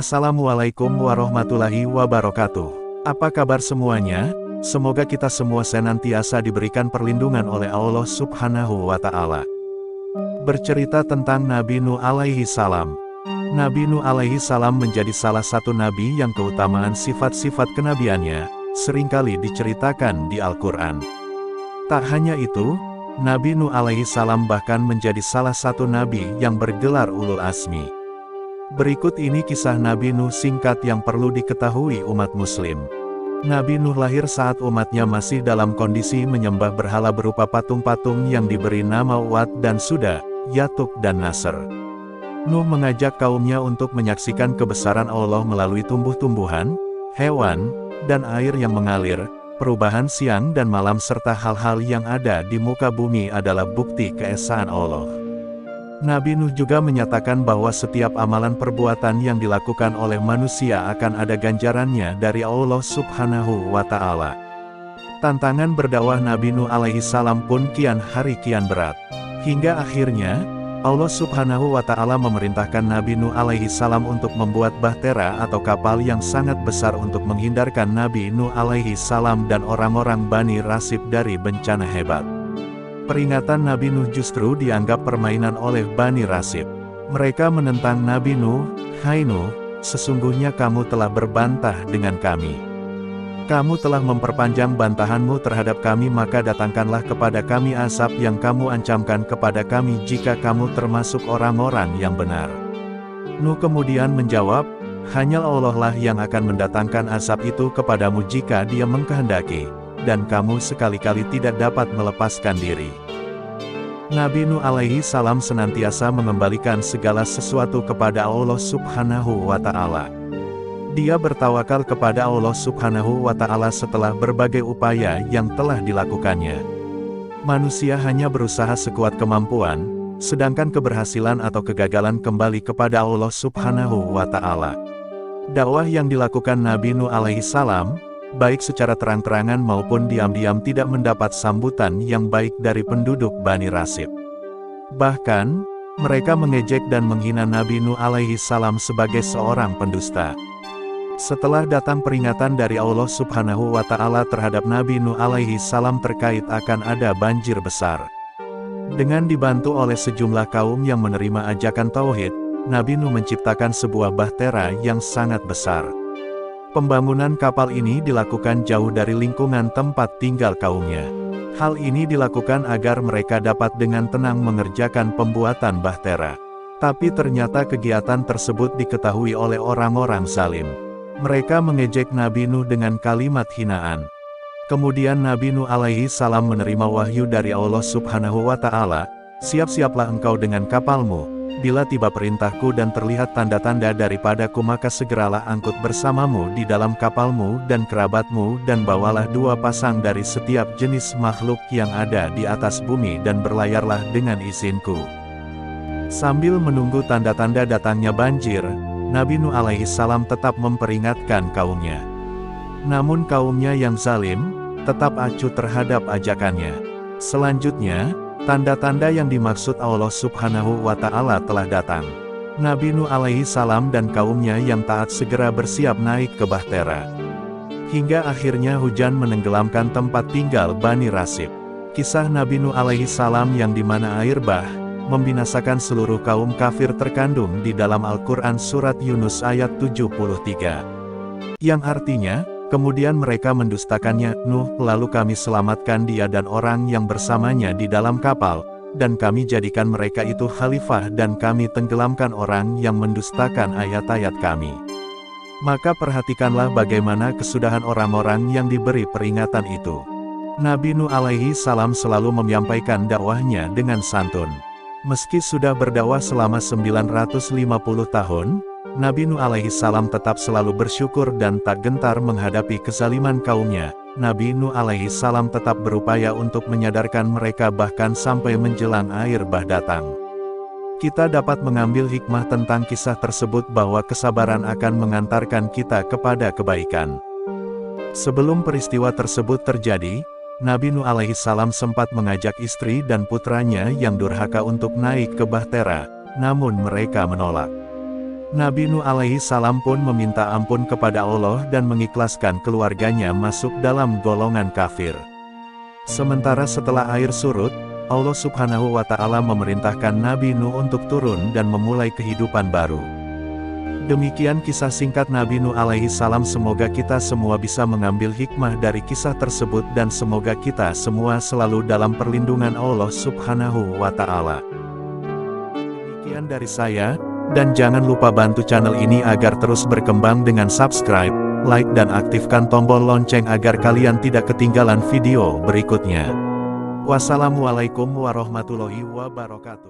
Assalamualaikum warahmatullahi wabarakatuh. Apa kabar semuanya? Semoga kita semua senantiasa diberikan perlindungan oleh Allah Subhanahu wa Ta'ala. Bercerita tentang Nabi Nuh alaihi salam. Nabi Nuh alaihi salam menjadi salah satu nabi yang keutamaan sifat-sifat kenabiannya seringkali diceritakan di Al-Quran. Tak hanya itu, Nabi Nuh alaihi salam bahkan menjadi salah satu nabi yang bergelar Ulul Azmi. Berikut ini kisah Nabi Nuh singkat yang perlu diketahui umat muslim. Nabi Nuh lahir saat umatnya masih dalam kondisi menyembah berhala berupa patung-patung yang diberi nama Wat dan Suda, Yatuk dan Nasr. Nuh mengajak kaumnya untuk menyaksikan kebesaran Allah melalui tumbuh-tumbuhan, hewan, dan air yang mengalir. Perubahan siang dan malam serta hal-hal yang ada di muka bumi adalah bukti keesaan Allah. Nabi Nuh juga menyatakan bahwa setiap amalan perbuatan yang dilakukan oleh manusia akan ada ganjarannya dari Allah Subhanahu wa Ta'ala. Tantangan berdakwah Nabi Nuh alaihi salam pun kian hari kian berat. Hingga akhirnya, Allah Subhanahu wa Ta'ala memerintahkan Nabi Nuh alaihi salam untuk membuat bahtera atau kapal yang sangat besar untuk menghindarkan Nabi Nuh alaihi salam dan orang-orang Bani Rasib dari bencana hebat. Peringatan Nabi Nuh justru dianggap permainan oleh Bani Rasib. Mereka menentang Nabi Nuh, "Hai Nuh, sesungguhnya kamu telah berbantah dengan kami. Kamu telah memperpanjang bantahanmu terhadap kami, maka datangkanlah kepada kami azab yang kamu ancamkan kepada kami jika kamu termasuk orang-orang yang benar." Nuh kemudian menjawab, "Hanya Allah lah yang akan mendatangkan azab itu kepadamu jika Dia mengkehendaki, dan kamu sekali-kali tidak dapat melepaskan diri." Nabi Nuh alaihi salam senantiasa mengembalikan segala sesuatu kepada Allah Subhanahu wa Ta'ala. Dia bertawakal kepada Allah Subhanahu wa Ta'ala setelah berbagai upaya yang telah dilakukannya. Manusia hanya berusaha sekuat kemampuan, sedangkan keberhasilan atau kegagalan kembali kepada Allah Subhanahu wa Ta'ala. Dakwah yang dilakukan Nabi Nuh alaihi salam, baik secara terang-terangan maupun diam-diam, tidak mendapat sambutan yang baik dari penduduk Bani Rasib. Bahkan, mereka mengejek dan menghina Nabi Nuh alaihi salam sebagai seorang pendusta. Setelah datang peringatan dari Allah Subhanahu wa Ta'ala terhadap Nabi Nuh alaihi salam terkait akan ada banjir besar. Dengan dibantu oleh sejumlah kaum yang menerima ajakan tauhid, Nabi Nuh menciptakan sebuah bahtera yang sangat besar. Pembangunan kapal ini dilakukan jauh dari lingkungan tempat tinggal kaumnya. Hal ini dilakukan agar mereka dapat dengan tenang mengerjakan pembuatan bahtera. Tapi ternyata kegiatan tersebut diketahui oleh orang-orang zalim. Mereka mengejek Nabi Nuh dengan kalimat hinaan. Kemudian Nabi Nuh alaihi salam menerima wahyu dari Allah Subhanahu wa Ta'ala, "Siap-siaplah engkau dengan kapalmu. Bila tiba perintahku dan terlihat tanda-tanda daripadaku, maka segeralah angkut bersamamu di dalam kapalmu dan kerabatmu, dan bawalah 2 pasang dari setiap jenis makhluk yang ada di atas bumi, dan berlayarlah dengan izinku." Sambil menunggu tanda-tanda datangnya banjir, Nabi Nuh alaihi salam tetap memperingatkan kaumnya. Namun kaumnya yang zalim, tetap acuh terhadap ajakannya. Selanjutnya, tanda-tanda yang dimaksud Allah Subhanahu wa Ta'ala telah datang. Nabi Nuh alaihi salam dan kaumnya yang taat segera bersiap naik ke bahtera. Hingga akhirnya hujan menenggelamkan tempat tinggal Bani Rasib. Kisah Nabi Nuh alaihi salam yang dimana air bah membinasakan seluruh kaum kafir terkandung di dalam Al-Quran surat Yunus ayat 73. Yang artinya, kemudian mereka mendustakannya, Nuh, lalu kami selamatkan dia dan orang yang bersamanya di dalam kapal, dan kami jadikan mereka itu khalifah, dan kami tenggelamkan orang yang mendustakan ayat-ayat kami. Maka perhatikanlah bagaimana kesudahan orang-orang yang diberi peringatan itu. Nabi Nuh alaihi salam selalu menyampaikan dakwahnya dengan santun. Meski sudah berdakwah selama 950 tahun, Nabi Nuh alaihi salam tetap selalu bersyukur dan tak gentar menghadapi kezaliman kaumnya. Nabi Nuh alaihi salam tetap berupaya untuk menyadarkan mereka bahkan sampai menjelang air bah datang. Kita dapat mengambil hikmah tentang kisah tersebut bahwa kesabaran akan mengantarkan kita kepada kebaikan. Sebelum peristiwa tersebut terjadi, Nabi Nuh alaihi salam sempat mengajak istri dan putranya yang durhaka untuk naik ke bahtera, namun mereka menolak. Nabi Nuh alaihi salam pun meminta ampun kepada Allah dan mengikhlaskan keluarganya masuk dalam golongan kafir. Sementara setelah air surut, Allah Subhanahu wa Ta'ala memerintahkan Nabi Nuh untuk turun dan memulai kehidupan baru. Demikian kisah singkat Nabi Nuh alaihi salam. Semoga kita semua bisa mengambil hikmah dari kisah tersebut dan semoga kita semua selalu dalam perlindungan Allah Subhanahu wa Ta'ala. Demikian dari saya, dan jangan lupa bantu channel ini agar terus berkembang dengan subscribe, like dan aktifkan tombol lonceng agar kalian tidak ketinggalan video berikutnya. Wassalamualaikum warahmatullahi wabarakatuh.